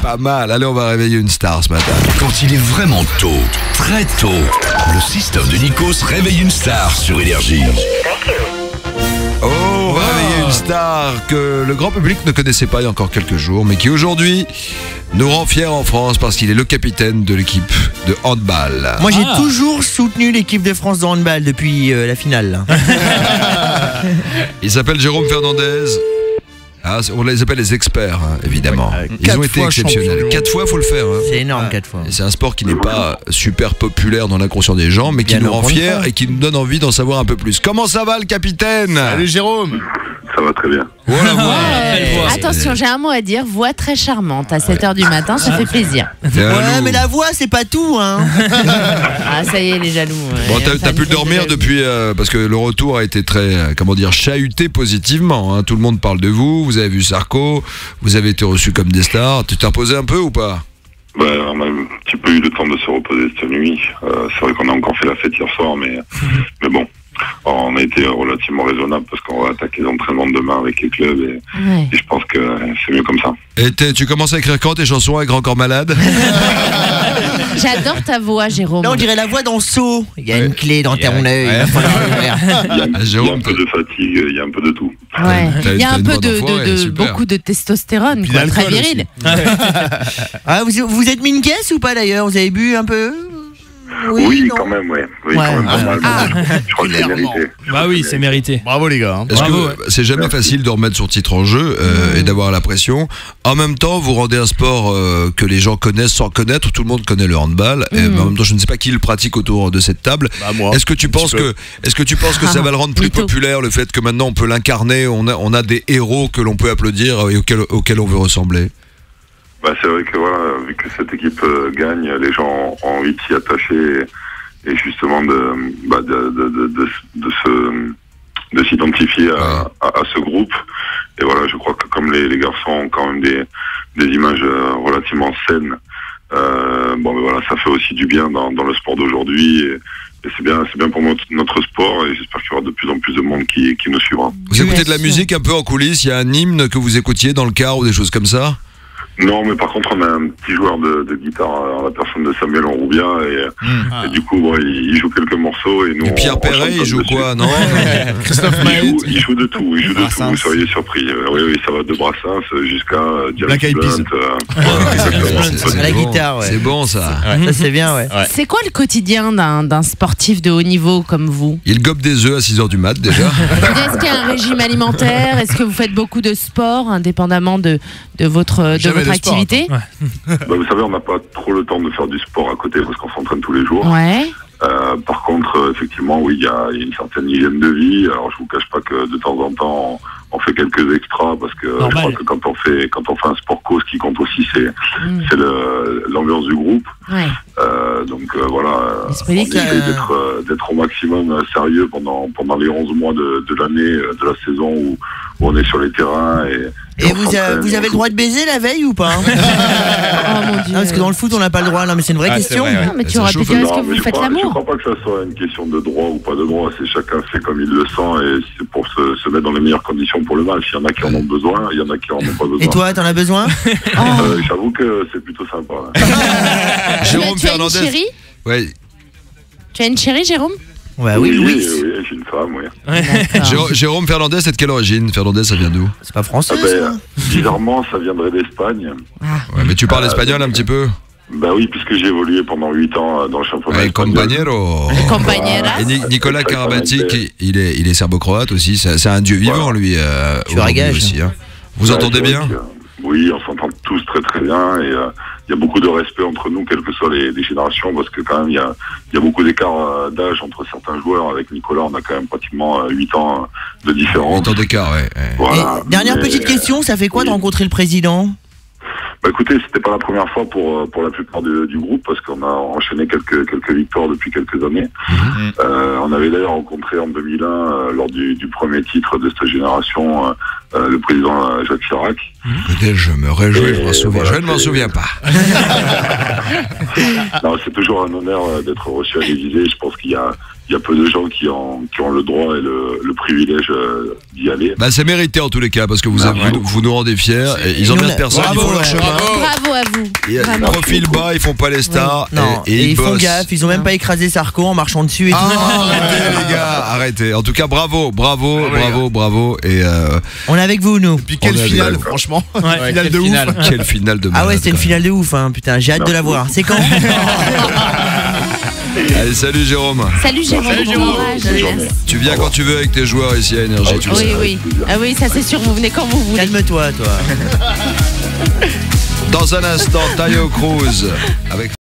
Pas mal. Allez, on va réveiller une star ce matin. Quand il est vraiment tôt, très tôt, le système de Nikos réveille une star sur Énergie. Oh, réveiller une star que le grand public ne connaissait pas il y a encore quelques jours, mais qui aujourd'hui nous rend fiers en France parce qu'il est le capitaine de l'équipe de handball. Moi, j'ai toujours soutenu l'équipe de France de handball depuis la finale. Il s'appelle Jérôme Fernandez. Ah, on les appelle les experts, hein, évidemment. Ils ont été exceptionnels. 4 fois, faut le faire. Hein. C'est énorme, 4 fois. Et c'est un sport qui n'est pas super populaire dans l'inconscient des gens, mais qui nous rend fiers et qui nous donne envie d'en savoir un peu plus. Comment ça va, le capitaine? Salut Jérôme. Ça va très bien. Oh, la voix. Attention, j'ai un mot à dire. Voix très charmante à 7h du matin, ça fait plaisir. Ouais, mais la voix, c'est pas tout, hein. Ah, ça y est, les jaloux. Bon, t'as pu dormir depuis parce que le retour a été très, chahuté positivement. Hein. Tout le monde parle de vous. Vous avez vu Sarko. Vous avez été reçus comme des stars. Tu t'es reposé un peu ou pas? On a un petit peu eu le temps de se reposer cette nuit. C'est vrai qu'on a encore fait la fête hier soir, mais bon. On a été relativement raisonnable parce qu'on va attaquer les entraînements de demain avec les clubs et je pense que c'est mieux comme ça. Et tu commences à écrire quand tes chansons avec Grand Corps Malade? J'adore ta voix, Jérôme. Là, on dirait la voix dans Saut. Il y a une clé dans ton œil. Il y a un peu de fatigue, il y a un peu de tout. Ouais. Il y a un peu de beaucoup de testostérone, quoi, très viril. Ah, vous êtes mis une caisse ou pas d'ailleurs? Vous avez bu un peu? Oui, quand même, ouais. Oui, quand même pas mal. Je crois que c'est mérité. Bah oui, c'est mérité. Bravo les gars. Est-ce que c'est jamais facile de remettre son titre en jeu et d'avoir la pression? En même temps, vous rendez un sport que les gens connaissent sans connaître. Tout le monde connaît le handball. Mais en même temps, je ne sais pas qui le pratique autour de cette table. Moi. Est-ce que tu penses que ça va le rendre plus populaire, le fait que maintenant on peut l'incarner, on a des héros que l'on peut applaudir et auxquels on veut ressembler? C'est vrai que voilà, vu que cette équipe gagne, les gens ont envie de s'y attacher et justement de s'identifier à ce groupe. Et voilà, je crois que comme les garçons ont quand même des images relativement saines, voilà, ça fait aussi du bien dans le sport d'aujourd'hui. Et c'est bien pour notre sport et j'espère qu'il y aura de plus en plus de monde qui nous suivra. Vous écoutez de la musique un peu en coulisses? Il y a un hymne que vous écoutiez dans le car ou des choses comme ça? Non, mais par contre, on a un petit joueur de guitare en la personne de Samuel Enroubia et du coup, il joue quelques morceaux et nous. Et Pierre Perret, il joue quoi? Non, Christophe Maé. Il joue de tout, vous seriez surpris. Oui, ça va de Brassens jusqu'à Black Eyed Peas. À la guitare, ouais. C'est bon ça. Ça c'est bien, ouais. C'est quoi le quotidien d'un sportif de haut niveau comme vous? Il gobe des œufs à 6h du mat déjà. Est-ce qu'il y a un régime alimentaire? Est-ce que vous faites beaucoup de sport indépendamment de votre activité? Vous savez, on n'a pas trop le temps de faire du sport à côté parce qu'on s'entraîne tous les jours. Ouais. Par contre, effectivement, oui, il y a une certaine hygiène de vie. Alors, je vous cache pas que de temps en temps, on fait quelques extras parce que je crois que quand on fait un sport co, ce qui compte aussi, c'est l'ambiance du groupe. Ouais. Voilà, on essaie d'être au maximum sérieux pendant les 11 mois de l'année, de la saison où on est sur les terrains. Et vous avez le droit de baiser la veille ou pas? Oh mon Dieu. Parce que dans le foot, on n'a pas le droir. Non, mais c'est une vraie question. Vrai, ouais. Non, mais tu aurais pu dire est-ce que vous faites Je l'amour? crois pas que ça soit une question de droit ou pas de droit. C'est chacun fait comme il le sent et c'est pour se mettre dans les meilleures conditions pour le match. Il y en a qui en ont besoin, il y en a qui en ont pas besoin. Et toi, t'en as besoin? J'avoue que c'est plutôt sympa. Jérôme Tu as une Fernandez. chérie? Ouais. Tu as une chérie, Jérôme? Ouais, oui, Louis. Oui, j'ai une femme, oui. Jérôme Fernandez, c'est de quelle origine? Fernandez, ça vient d'où? C'est pas français, ça? Bizarrement, ça viendrait d'Espagne. Ouais, mais tu parles espagnol un petit peu? Oui, puisque j'ai évolué pendant 8 ans dans le championnat espagnol. Compañero. Compañeras. Et Nicolas Karabatic, il est serbo-croate aussi. C'est un dieu vivant, lui. Tu ragages. Aussi, hein. Vous entendez bien? Oui, on s'entend tous très très bien et il y a beaucoup de respect entre nous, quelles que soient les générations, parce que quand même il y a beaucoup d'écart d'âge entre certains joueurs. Avec Nicolas, on a quand même pratiquement 8 ans de différence. 8 ans d'écart, ouais. Voilà. Dernière petite question, ça fait quoi de rencontrer le président? Écoutez, c'était pas la première fois pour la plupart du groupe parce qu'on a enchaîné quelques victoires depuis quelques années. On avait d'ailleurs rencontré en 2001 lors du premier titre de cette génération le président Jacques Chirac. Écoutez, je me réjouis, je ne m'en souviens pas. Non, c'est toujours un honneur d'être reçu à l'Élysée. Je pense qu'il y a peu de gens qui ont le droit et le privilège d'y aller. C'est mérité en tous les cas parce que vous nous rendez fiers. Et ils emmerdent personne, ils font leur chemin. Bravo à vous. Ils Vraiment. profilent bas, ils font pas les stars. Non, et ils font bossent. gaffe, ils ont même pas écrasé Sarko en marchant dessus et tout. Arrêtez les gars, arrêtez. En tout cas, bravo. Et On est avec vous, nous. Puis quelle On est finale, avec- franchement. Ouais, Finale quelle de finale. ouf. quelle finale de Ah malade, ouais, c'était une quoi. finale de ouf, hein. Putain, j'ai hâte de la voir. C'est quand? Allez, salut Jérôme. Salut Jérôme. Bon courage. Merci. Tu viens quand tu veux avec tes joueurs ici à Énergie, tu le sais. Oui. Ah oui, ça c'est sûr, vous venez quand vous voulez. Calme-toi, toi. Dans un instant, Tayo Cruz avec